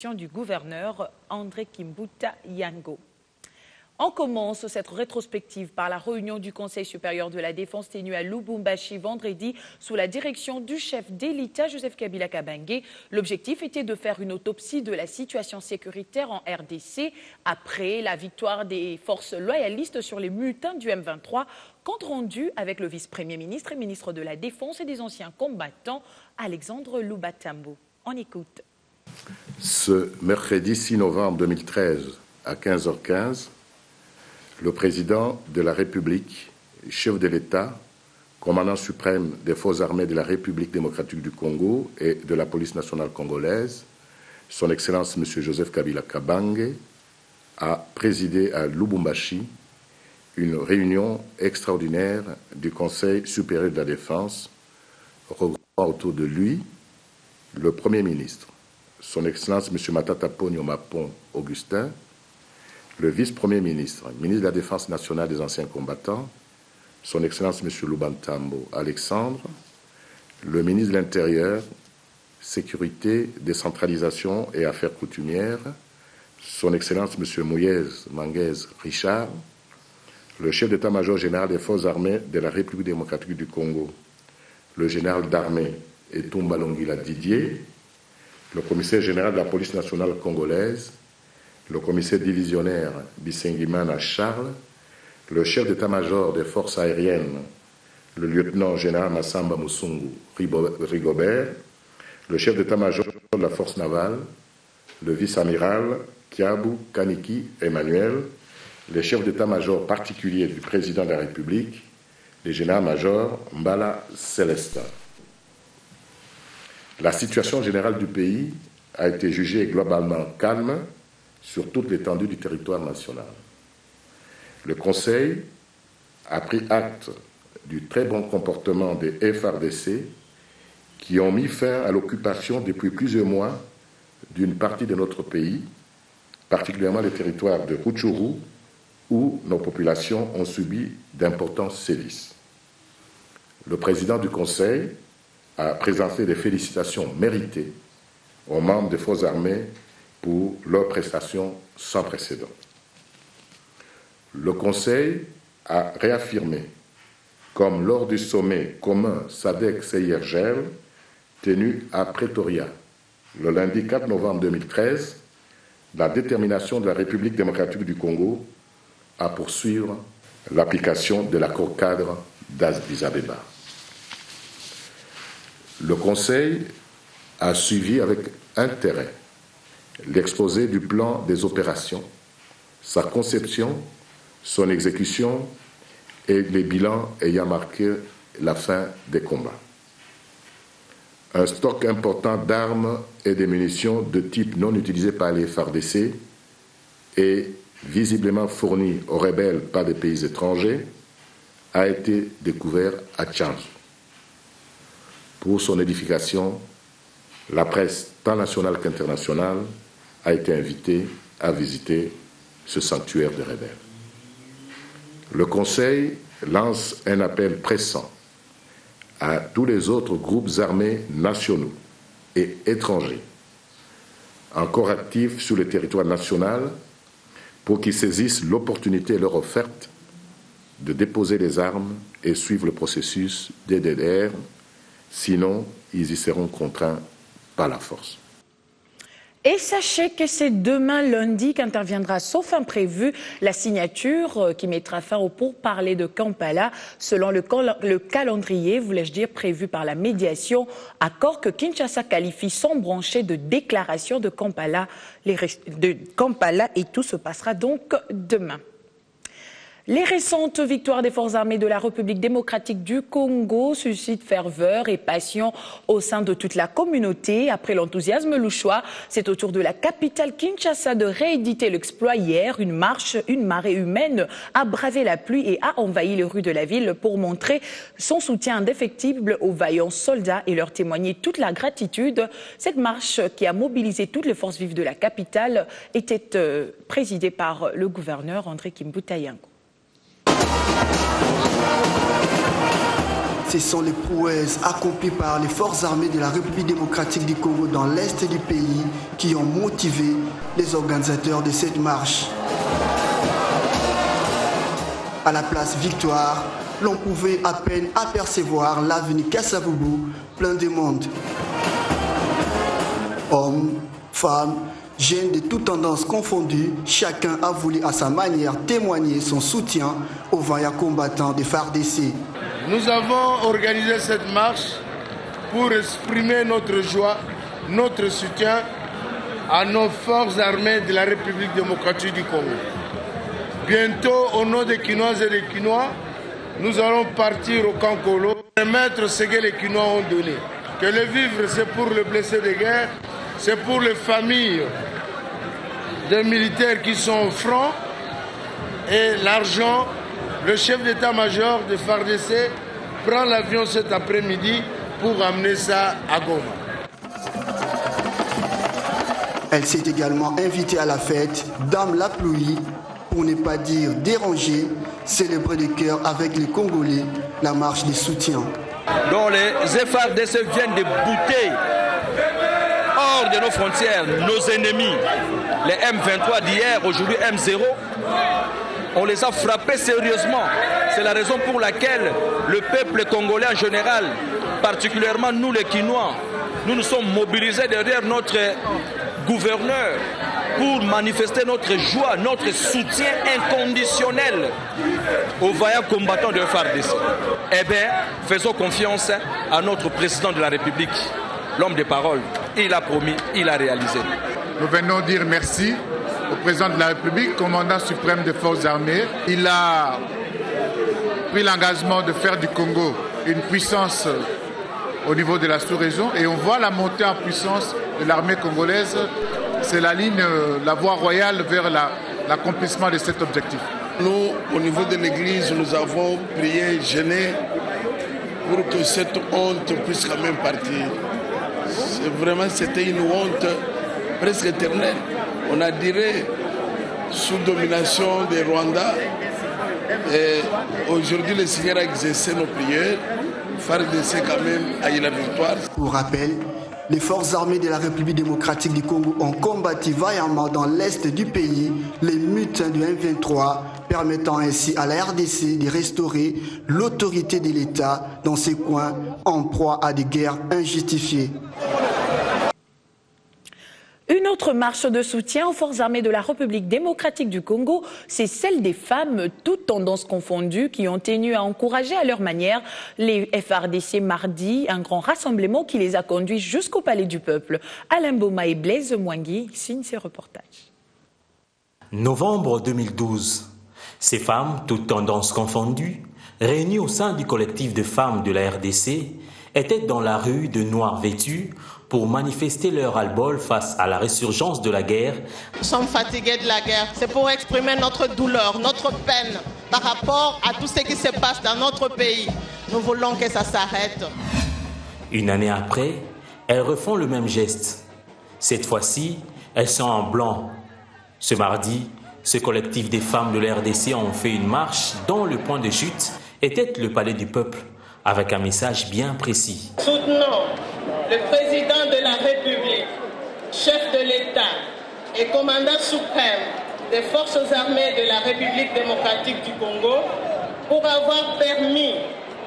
du gouverneur André Kimbuta Yango. On commence cette rétrospective par la réunion du Conseil supérieur de la défense tenue à Lubumbashi vendredi sous la direction du chef de l'État, Joseph Kabila Kabange. L'objectif était de faire une autopsie de la situation sécuritaire en RDC après la victoire des forces loyalistes sur les mutins du M23, compte rendu avec le vice-premier ministre et ministre de la Défense et des anciens combattants, Alexandre Lubatambo. On écoute. Ce mercredi 6 novembre 2013 à 15h15, le président de la République, chef de l'État, commandant suprême des forces armées de la République démocratique du Congo et de la police nationale congolaise, son Excellence M. Joseph Kabila Kabange, a présidé à Lubumbashi une réunion extraordinaire du Conseil supérieur de la défense, regroupant autour de lui le Premier ministre, son Excellence M. Matata Ponyo Mapon Augustin, le vice-premier ministre, ministre de la Défense nationale des anciens combattants, son Excellence M. Lubantambo Alexandre, le ministre de l'Intérieur, Sécurité, Décentralisation et Affaires coutumières, son Excellence M. Mouyez Manguez Richard, le chef d'état-major général des forces armées de la République démocratique du Congo, le général d'armée Etumba Longila Didier, le commissaire général de la police nationale congolaise, le commissaire divisionnaire Bisengimana Charles, le chef d'état-major des forces aériennes, le lieutenant général Massamba Musungu Rigobert, le chef d'état-major de la force navale, le vice-amiral Kiabu Kaniki Emmanuel, les chefs d'état-major particuliers du président de la République, les général-majors Mbala Célestin. La situation générale du pays a été jugée globalement calme sur toute l'étendue du territoire national. Le Conseil a pris acte du très bon comportement des FARDC qui ont mis fin à l'occupation depuis plusieurs mois d'une partie de notre pays, particulièrement les territoires de Rutshuru, où nos populations ont subi d'importants sévices. Le président du Conseil a présenté des félicitations méritées aux membres des forces armées pour leurs prestations sans précédent. Le Conseil a réaffirmé, comme lors du sommet commun SADC-CIRGL tenu à Pretoria le lundi 4 novembre 2013, la détermination de la République démocratique du Congo à poursuivre l'application de l'accord cadre d'Addis Abeba. Le Conseil a suivi avec intérêt l'exposé du plan des opérations, sa conception, son exécution et les bilans ayant marqué la fin des combats. Un stock important d'armes et de munitions de type non utilisé par les FARDC et visiblement fourni aux rebelles par des pays étrangers a été découvert à Tchanzu. Pour son édification, la presse tant nationale qu'internationale a été invitée à visiter ce sanctuaire de rebelles. Le Conseil lance un appel pressant à tous les autres groupes armés nationaux et étrangers encore actifs sur le territoire national pour qu'ils saisissent l'opportunité leur offerte de déposer les armes et suivre le processus DDR, sinon ils y seront contraints par la force. Et sachez que c'est demain lundi qu'interviendra, sauf imprévu, la signature qui mettra fin au pourparlers de Kampala, selon le calendrier, voulais-je dire, prévu par la médiation, accord que Kinshasa qualifie sans brancher de déclaration de Kampala. Et tout se passera donc demain. Les récentes victoires des forces armées de la République démocratique du Congo suscitent ferveur et passion au sein de toute la communauté. Après l'enthousiasme louchois, c'est au tour de la capitale Kinshasa de rééditer l'exploit hier. Une marée humaine a bravé la pluie et a envahi les rues de la ville pour montrer son soutien indéfectible aux vaillants soldats et leur témoigner toute la gratitude. Cette marche qui a mobilisé toutes les forces vives de la capitale était présidée par le gouverneur André Kimbuta Yango. Ce sont les prouesses accomplies par les forces armées de la République démocratique du Congo dans l'est du pays qui ont motivé les organisateurs de cette marche. À la place Victoire, l'on pouvait à peine apercevoir l'avenue Kassavubu plein de monde. Hommes, femmes, jeunes de toutes tendances confondues, chacun a voulu à sa manière témoigner son soutien aux vaillants combattants des FARDC. Nous avons organisé cette marche pour exprimer notre joie, notre soutien à nos forces armées de la République démocratique du Congo. Bientôt, au nom des Quinoises et des Quinois, nous allons partir au camp Kolo, remettre ce que les Quinois ont donné. Que le vivre, c'est pour les blessés de guerre, c'est pour les familles des militaires qui sont au front. Et l'argent, le chef d'état-major de FARDC prend l'avion cet après-midi pour amener ça à Goma. Elle s'est également invitée à la fête Dame la pluie, pour ne pas dire dérangée, célébrer de cœur avec les Congolais la marche des soutiens. Donc les FARDC viennent de bouter hors de nos frontières nos ennemis, les M23 d'hier, aujourd'hui M0. On les a frappés sérieusement. C'est la raison pour laquelle le peuple congolais en général, particulièrement nous les Quinois, nous nous sommes mobilisés derrière notre gouverneur pour manifester notre joie, notre soutien inconditionnel aux vaillants combattants de FARDC. Eh bien, faisons confiance à notre président de la République, l'homme de parole. Il a promis, il a réalisé. Nous venons dire merci au président de la République, commandant suprême des forces armées. Il a pris l'engagement de faire du Congo une puissance au niveau de la sous-région et on voit la montée en puissance de l'armée congolaise. C'est la ligne, la voie royale vers l'accomplissement de cet objectif. Nous, au niveau de l'Église, nous avons prié, jeûné pour que cette honte puisse quand même partir. C'était une honte presque éternelle. On a dirait sous domination des Rwandais. Et aujourd'hui, le Seigneur a exercé nos prières. FARDC quand même a eu la victoire. Pour rappel, les forces armées de la République démocratique du Congo ont combattu vaillamment dans l'est du pays les mutins du M23, permettant ainsi à la RDC de restaurer l'autorité de l'État dans ces coins en proie à des guerres injustifiées. Une autre marche de soutien aux forces armées de la République démocratique du Congo, c'est celle des femmes, toutes tendances confondues, qui ont tenu à encourager à leur manière les FARDC mardi, un grand rassemblement qui les a conduits jusqu'au Palais du Peuple. Alain Boma et Blaise Mouangui signent ces reportages. Novembre 2012. Ces femmes, toutes tendances confondues, réunies au sein du collectif de femmes de la RDC, étaient dans la rue de noir vêtues pour manifester leur ras-le-bol face à la résurgence de la guerre. Nous sommes fatigués de la guerre. C'est pour exprimer notre douleur, notre peine par rapport à tout ce qui se passe dans notre pays. Nous voulons que ça s'arrête. Une année après, elles refont le même geste. Cette fois-ci, elles sont en blanc. Ce mardi, ce collectif des femmes de la RDC ont fait une marche dont le point de chute était le Palais du Peuple, avec un message bien précis. Soutenons le président de la République, chef de l'État et commandant suprême des forces armées de la République démocratique du Congo pour avoir permis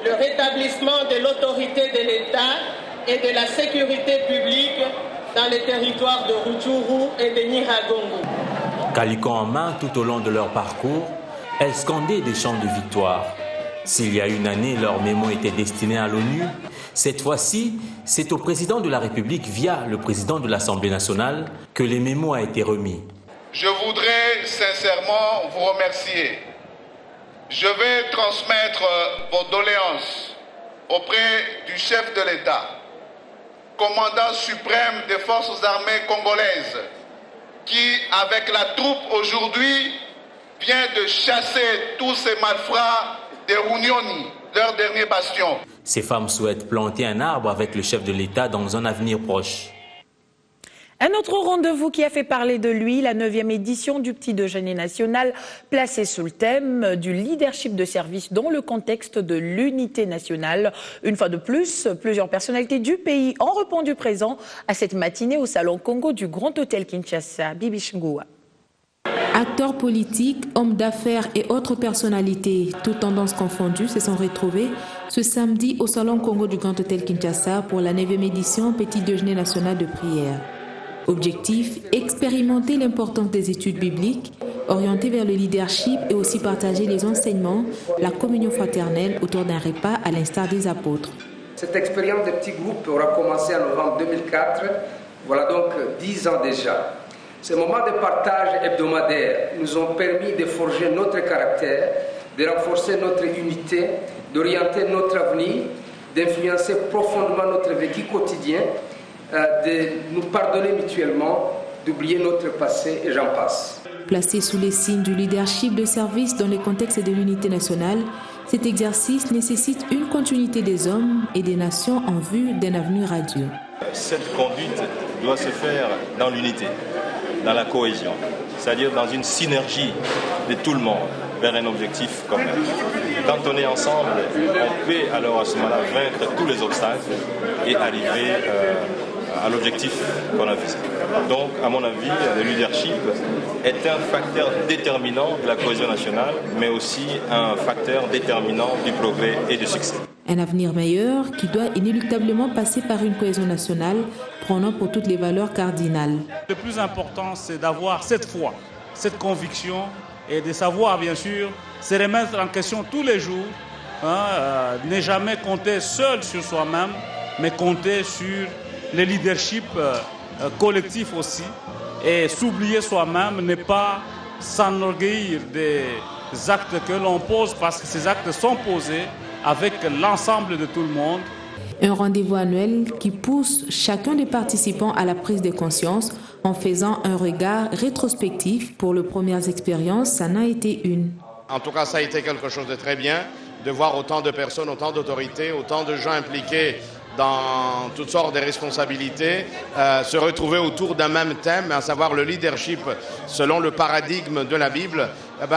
le rétablissement de l'autorité de l'État et de la sécurité publique dans les territoires de Rutshuru et de Nyiragongo. Calicot en main tout au long de leur parcours, elles scandaient des chants de victoire. S'il y a une année, leur mémo était destiné à l'ONU, cette fois-ci, c'est au président de la République via le président de l'Assemblée nationale que les mémos a été remis. Je voudrais sincèrement vous remercier. Je vais transmettre vos doléances auprès du chef de l'État, commandant suprême des forces armées congolaises, qui, avec la troupe aujourd'hui, vient de chasser tous ces malfrats des Runyoni, leur dernier bastion. Ces femmes souhaitent planter un arbre avec le chef de l'État dans un avenir proche. Un autre rendez-vous qui a fait parler de lui, la 9e édition du Petit Déjeuner national, placée sous le thème du leadership de service dans le contexte de l'unité nationale. Une fois de plus, plusieurs personnalités du pays ont répondu présent à cette matinée au Salon Congo du Grand Hôtel Kinshasa. Bibi Chungoua. Acteurs politiques, hommes d'affaires et autres personnalités, toutes tendances confondues, se sont retrouvés ce samedi au Salon Congo du Grand Hôtel Kinshasa pour la 9e édition Petit Déjeuner national de prière. Objectif, expérimenter l'importance des études bibliques, orienter vers le leadership et aussi partager les enseignements, la communion fraternelle autour d'un repas à l'instar des apôtres. Cette expérience de petits groupes aura commencé en novembre 2004, voilà donc 10 ans déjà. Ces moments de partage hebdomadaires nous ont permis de forger notre caractère, de renforcer notre unité, d'orienter notre avenir, d'influencer profondément notre vécu quotidien, de nous pardonner mutuellement, d'oublier notre passé et j'en passe. Placé sous les signes du leadership de service dans le contexte de l'unité nationale, cet exercice nécessite une continuité des hommes et des nations en vue d'un avenir radieux. Cette conduite doit se faire dans l'unité, dans la cohésion, c'est-à-dire dans une synergie de tout le monde vers un objectif commun. Quand on est ensemble, on peut alors à ce moment-là vaincre tous les obstacles et arriver à l'objectif qu'on a visé. Donc, à mon avis, le leadership est un facteur déterminant de la cohésion nationale, mais aussi un facteur déterminant du progrès et du succès. Un avenir meilleur qui doit inéluctablement passer par une cohésion nationale, prônant pour toutes les valeurs cardinales. Le plus important, c'est d'avoir cette foi, cette conviction et de savoir, bien sûr, se remettre en question tous les jours, ne jamais compter seul sur soi-même, mais compter sur le leadership collectif aussi, et s'oublier soi-même, ne pas s'enorgueillir des actes que l'on pose, parce que ces actes sont posés avec l'ensemble de tout le monde. Un rendez-vous annuel qui pousse chacun des participants à la prise de conscience en faisant un regard rétrospectif. Pour les premières expériences, ça n'a été une. En tout cas, ça a été quelque chose de très bien, de voir autant de personnes, autant d'autorités, autant de gens impliqués dans toutes sortes de responsabilités, se retrouver autour d'un même thème, à savoir le leadership selon le paradigme de la Bible.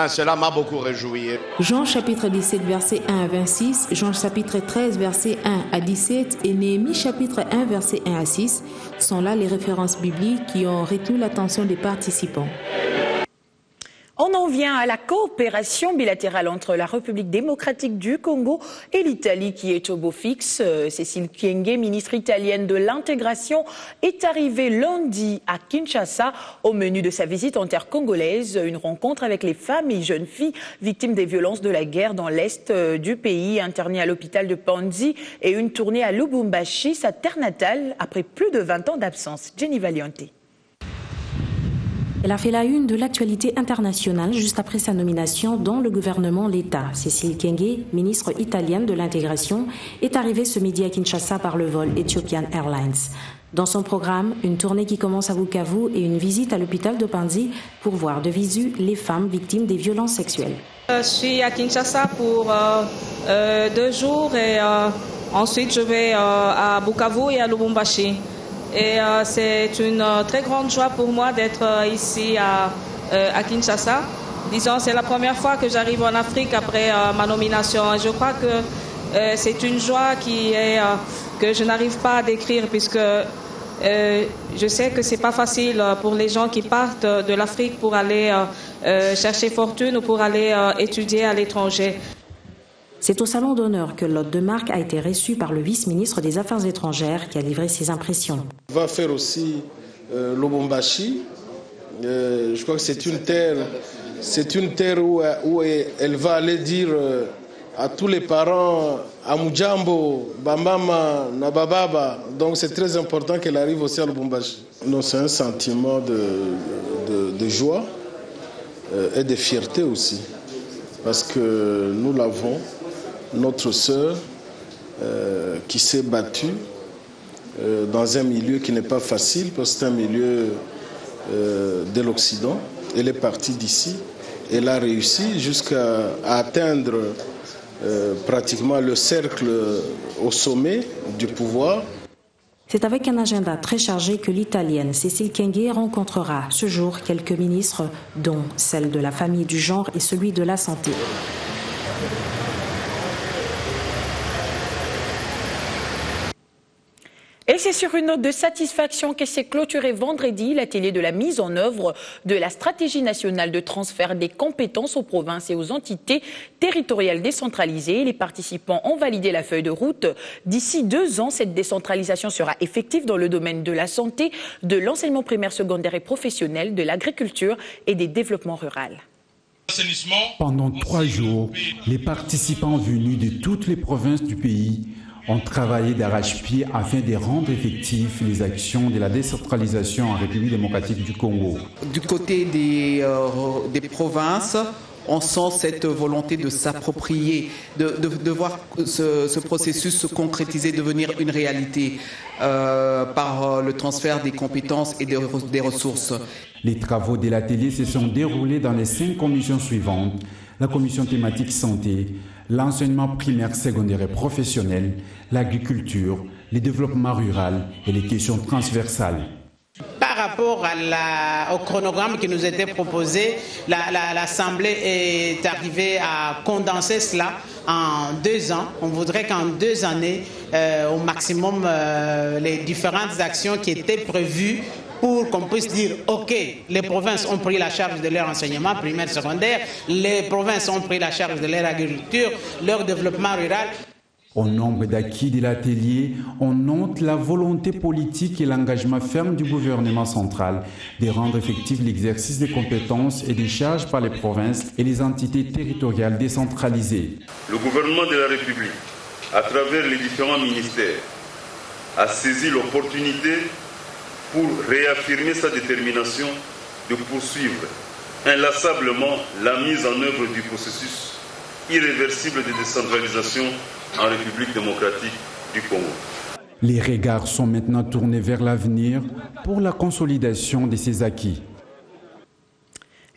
Cela m'a beaucoup réjoui. Jean chapitre 17 verset 1 à 26, Jean chapitre 13 verset 1 à 17 et Néhémie chapitre 1 verset 1 à 6 sont là les références bibliques qui ont retenu l'attention des participants. On en vient à la coopération bilatérale entre la République démocratique du Congo et l'Italie qui est au beau fixe. Cécile Kyenge, ministre italienne de l'intégration, est arrivée lundi à Kinshasa. Au menu de sa visite en terre congolaise, une rencontre avec les femmes et jeunes filles victimes des violences de la guerre dans l'est du pays, internées à l'hôpital de Panzi, et une tournée à Lubumbashi, sa terre natale, après plus de 20 ans d'absence. Jenny Valiante. Elle a fait la une de l'actualité internationale juste après sa nomination dans le gouvernement l'État. Cécile Kyenge, ministre italienne de l'intégration, est arrivée ce midi à Kinshasa par le vol Ethiopian Airlines. Dans son programme, une tournée qui commence à Bukavu et une visite à l'hôpital de Panzi pour voir de visu les femmes victimes des violences sexuelles. Je suis à Kinshasa pour 2 jours et ensuite je vais à Bukavu et à Lubumbashi. Et c'est une très grande joie pour moi d'être ici à Kinshasa. Disons, c'est la première fois que j'arrive en Afrique après ma nomination. Je crois que c'est une joie que je n'arrive pas à décrire puisque je sais que c'est pas facile pour les gens qui partent de l'Afrique pour aller chercher fortune ou pour aller étudier à l'étranger. C'est au salon d'honneur que l'hôte de marque a été reçu par le vice-ministre des Affaires étrangères qui a livré ses impressions. On va faire aussi Lubumbashi. Je crois que c'est une terre où elle va aller dire à tous les parents Amujambo, Bambama, Nabababa. Donc c'est très important qu'elle arrive aussi à Lubumbashi. Donc c'est un sentiment de joie et de fierté aussi. Parce que nous l'avons, notre sœur qui s'est battue dans un milieu qui n'est pas facile, parce que c'est un milieu de l'Occident. Elle est partie d'ici, elle a réussi jusqu'à atteindre pratiquement le cercle au sommet du pouvoir. C'est avec un agenda très chargé que l'Italienne Cécile Kyenge rencontrera ce jour quelques ministres, dont celle de la famille, du genre et celui de la santé. Et c'est sur une note de satisfaction que s'est clôturé vendredi l'atelier de la mise en œuvre de la stratégie nationale de transfert des compétences aux provinces et aux entités territoriales décentralisées. Les participants ont validé la feuille de route. D'ici 2 ans, cette décentralisation sera effective dans le domaine de la santé, de l'enseignement primaire, secondaire et professionnel, de l'agriculture et des développements ruraux. Pendant 3 jours, les participants venus de toutes les provinces du pays ont travaillé d'arrache-pied afin de rendre effectives les actions de la décentralisation en République démocratique du Congo. Du côté des provinces, on sent cette volonté de s'approprier, de voir ce processus se concrétiser, devenir une réalité par le transfert des compétences et des ressources. Les travaux de l'atelier se sont déroulés dans les 5 commissions suivantes: la commission thématique santé, l'enseignement primaire, secondaire et professionnel, l'agriculture, le développement rural et les questions transversales. Par rapport au chronogramme qui nous était proposé, l'Assemblée est arrivée à condenser cela en 2 ans. On voudrait qu'en 2 années, au maximum, les différentes actions qui étaient prévues pour qu'on puisse dire, OK, les provinces ont pris la charge de leur enseignement primaire, secondaire, les provinces ont pris la charge de leur agriculture, leur développement rural. Au nombre d'acquis de l'atelier, on note la volonté politique et l'engagement ferme du gouvernement central de rendre effectif l'exercice des compétences et des charges par les provinces et les entités territoriales décentralisées. Le gouvernement de la République, à travers les différents ministères, a saisi l'opportunité pour réaffirmer sa détermination de poursuivre inlassablement la mise en œuvre du processus irréversible de décentralisation en République démocratique du Congo. Les regards sont maintenant tournés vers l'avenir pour la consolidation de ces acquis.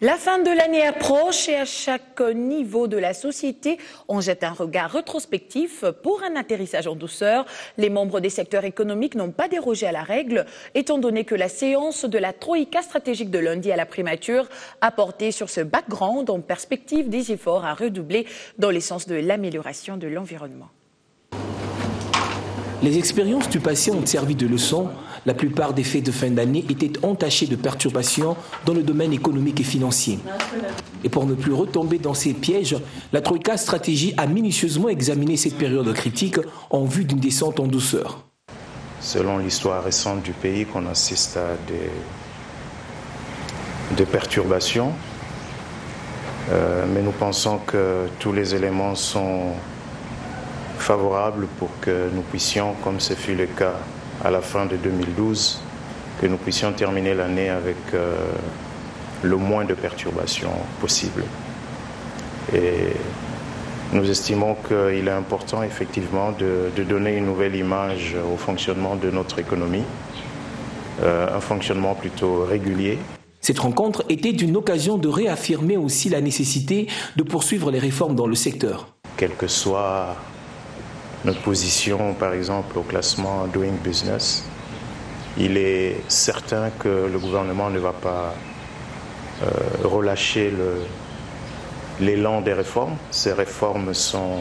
La fin de l'année approche et à chaque niveau de la société, on jette un regard rétrospectif pour un atterrissage en douceur. Les membres des secteurs économiques n'ont pas dérogé à la règle, étant donné que la séance de la Troïka stratégique de lundi à la primature a porté sur ce background en perspective des efforts à redoubler dans les sens de l'amélioration de l'environnement. Les expériences du passé ont servi de leçon. La plupart des fêtes de fin d'année étaient entachées de perturbations dans le domaine économique et financier. Et pour ne plus retomber dans ces pièges, la Troïka Stratégie a minutieusement examiné cette période critique en vue d'une descente en douceur. Selon l'histoire récente du pays, qu'on assiste à des perturbations, mais nous pensons que tous les éléments sont favorables pour que nous puissions, comme ce fut le cas à la fin de 2012, que nous puissions terminer l'année avec le moins de perturbations possible. Et nous estimons qu'il est important effectivement de donner une nouvelle image au fonctionnement de notre économie, un fonctionnement plutôt régulier. Cette rencontre était une occasion de réaffirmer aussi la nécessité de poursuivre les réformes dans le secteur. Quelle que soit notre position, par exemple, au classement Doing Business, il est certain que le gouvernement ne va pas relâcher l'élan des réformes. Ces réformes sont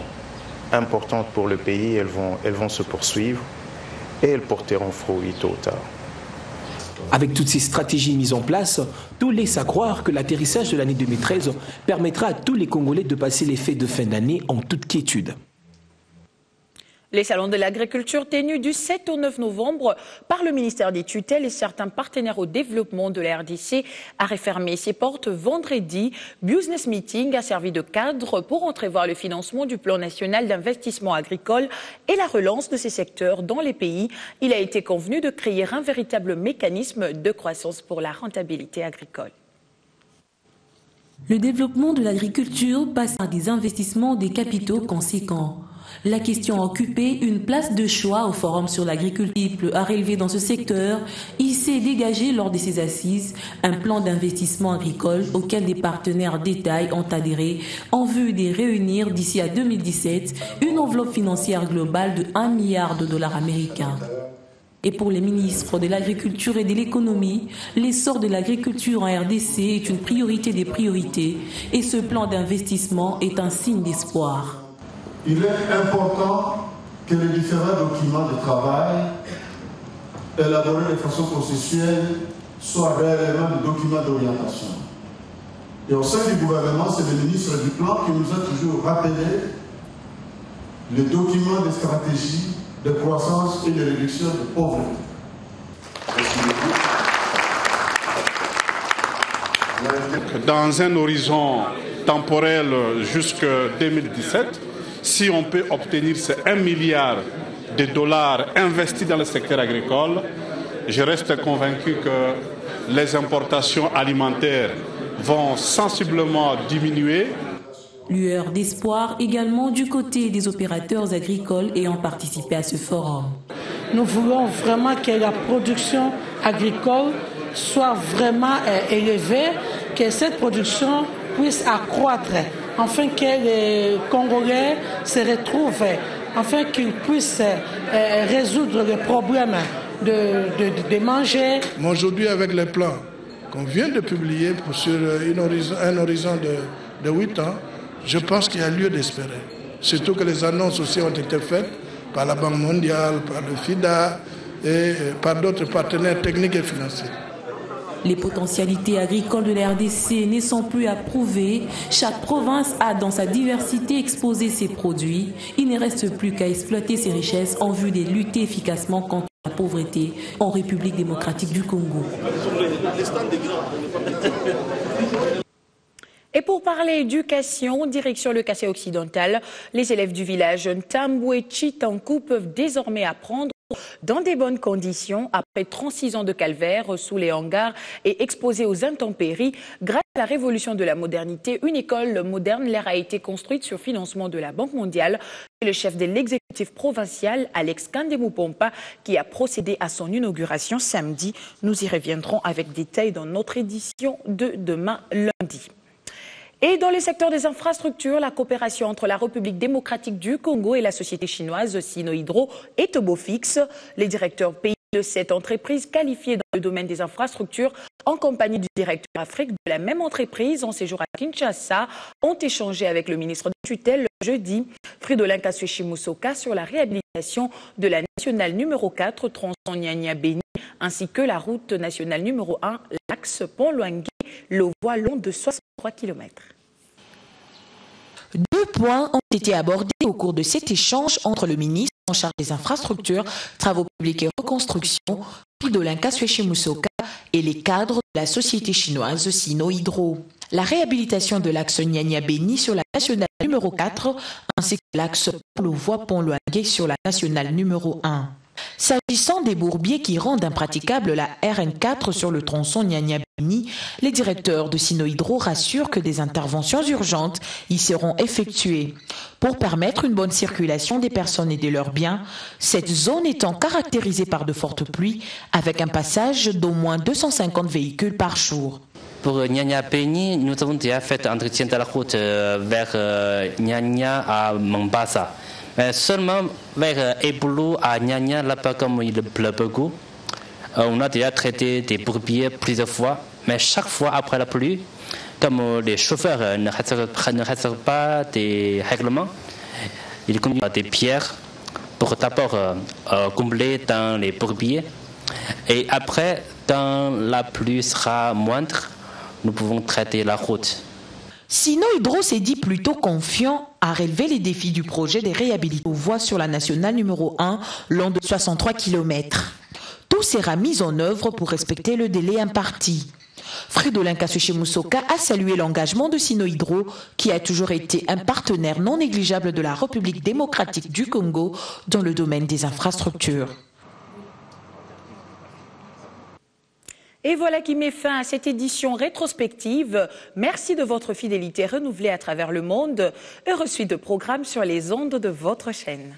importantes pour le pays, elles vont se poursuivre et elles porteront fruit tôt ou tard. Avec toutes ces stratégies mises en place, tout laisse à croire que l'atterrissage de l'année 2013 permettra à tous les Congolais de passer les fêtes de fin d'année en toute quiétude. Les salons de l'agriculture tenus du 7 au 9 novembre par le ministère des tutelles et certains partenaires au développement de la RDC a refermé ses portes vendredi. Business Meeting a servi de cadre pour entrevoir le financement du plan national d'investissement agricole et la relance de ces secteurs dans les pays. Il a été convenu de créer un véritable mécanisme de croissance pour la rentabilité agricole. Le développement de l'agriculture passe par des investissements des capitaux conséquents. La question a occupé une place de choix au Forum sur l'agriculture à relever dans ce secteur. Il s'est dégagé lors de ces assises un plan d'investissement agricole auquel des partenaires d'État ont adhéré en vue de réunir d'ici à 2017 une enveloppe financière globale de $1 milliard américains. Et pour les ministres de l'Agriculture et de l'Économie, l'essor de l'agriculture en RDC est une priorité des priorités et ce plan d'investissement est un signe d'espoir. Il est important que les différents documents de travail élaborés de façon consensuelle soient réellement des documents d'orientation. Et au sein du gouvernement, c'est le ministre du Plan qui nous a toujours rappelé les documents de stratégie de croissance et de réduction de pauvreté. Dans un horizon temporel jusqu'en 2017, si on peut obtenir ces 1 milliard de dollars investis dans le secteur agricole, je reste convaincu que les importations alimentaires vont sensiblement diminuer. Lueur d'espoir également du côté des opérateurs agricoles ayant participé à ce forum. Nous voulons vraiment que la production agricole soit vraiment élevée, que cette production puisse accroître, afin que les Congolais se retrouvent, afin qu'ils puissent résoudre le problème de manger. Mais aujourd'hui, avec les plans qu'on vient de publier sur un horizon de 8 ans, je pense qu'il y a lieu d'espérer. Surtout que les annonces aussi ont été faites par la Banque mondiale, par le FIDA et par d'autres partenaires techniques et financiers. Les potentialités agricoles de la RDC ne sont plus à prouver. Chaque province a dans sa diversité exposé ses produits. Il ne reste plus qu'à exploiter ces richesses en vue de lutter efficacement contre la pauvreté en République démocratique du Congo. Et pour parler éducation, direction le Kassai occidental, les élèves du village Ntambou et Chitankou peuvent désormais apprendre dans des bonnes conditions après 36 ans de calvaire sous les hangars et exposés aux intempéries. Grâce à la révolution de la modernité, une école moderne leur a été construite sur financement de la Banque mondiale. C'est le chef de l'exécutif provincial, Alex Kandemou-Pompa, qui a procédé à son inauguration samedi. Nous y reviendrons avec détails dans notre édition de demain lundi. Et dans le secteur des infrastructures, la coopération entre la République démocratique du Congo et la société chinoise Sinohydro est au beau fixe. Les directeurs pays de cette entreprise qualifiée dans le domaine des infrastructures, en compagnie du directeur Afrique de la même entreprise en séjour à Kinshasa, ont échangé avec le ministre de tutelle le jeudi, Fridolin Kassueshi-Musoka, sur la réhabilitation de la nationale numéro 4, tronçon Nyanya-Beni, ainsi que la route nationale numéro 1, l'axe Pont-Luangi, voie long de 63 km. 2 points ont été abordés au cours de cet échange entre le ministre en charge des infrastructures, travaux publics et reconstruction, Fridolin Kassueshi-Musoka, et les cadres de la société chinoise Sinohydro. La réhabilitation de l'axe Nyanya-Beni sur la nationale numéro 4, ainsi que l'axe Pont-Luangi sur la nationale numéro 1. S'agissant des bourbiers qui rendent impraticable la RN4 sur le tronçon Nyanya-Beni, les directeurs de Sinohydro rassurent que des interventions urgentes y seront effectuées pour permettre une bonne circulation des personnes et de leurs biens, cette zone étant caractérisée par de fortes pluies avec un passage d'au moins 250 véhicules par jour. Pour Nyanya-Beni, nous avons déjà fait l'entretien de la route vers Nyanya à Mombasa. Mais seulement vers Ebulu à Nyanya, là-bas comme il pleut beaucoup, on a déjà traité des bourbiers plusieurs fois, mais chaque fois après la pluie, comme les chauffeurs ne respectent pas des règlements, ils conduisent des pierres pour d'abord combler dans les bourbiers, et après, quand la pluie sera moindre, nous pouvons traiter la route. Sinohydro s'est dit plutôt confiant à relever les défis du projet des réhabilitations aux voies sur la nationale numéro 1, long de 63 km. Tout sera mis en œuvre pour respecter le délai imparti. Fridolin Kassueshi-Musoka a salué l'engagement de Sinohydro, qui a toujours été un partenaire non négligeable de la République démocratique du Congo dans le domaine des infrastructures. Et voilà qui met fin à cette édition rétrospective. Merci de votre fidélité renouvelée à travers le monde. Heureuse suite de programmes sur les ondes de votre chaîne.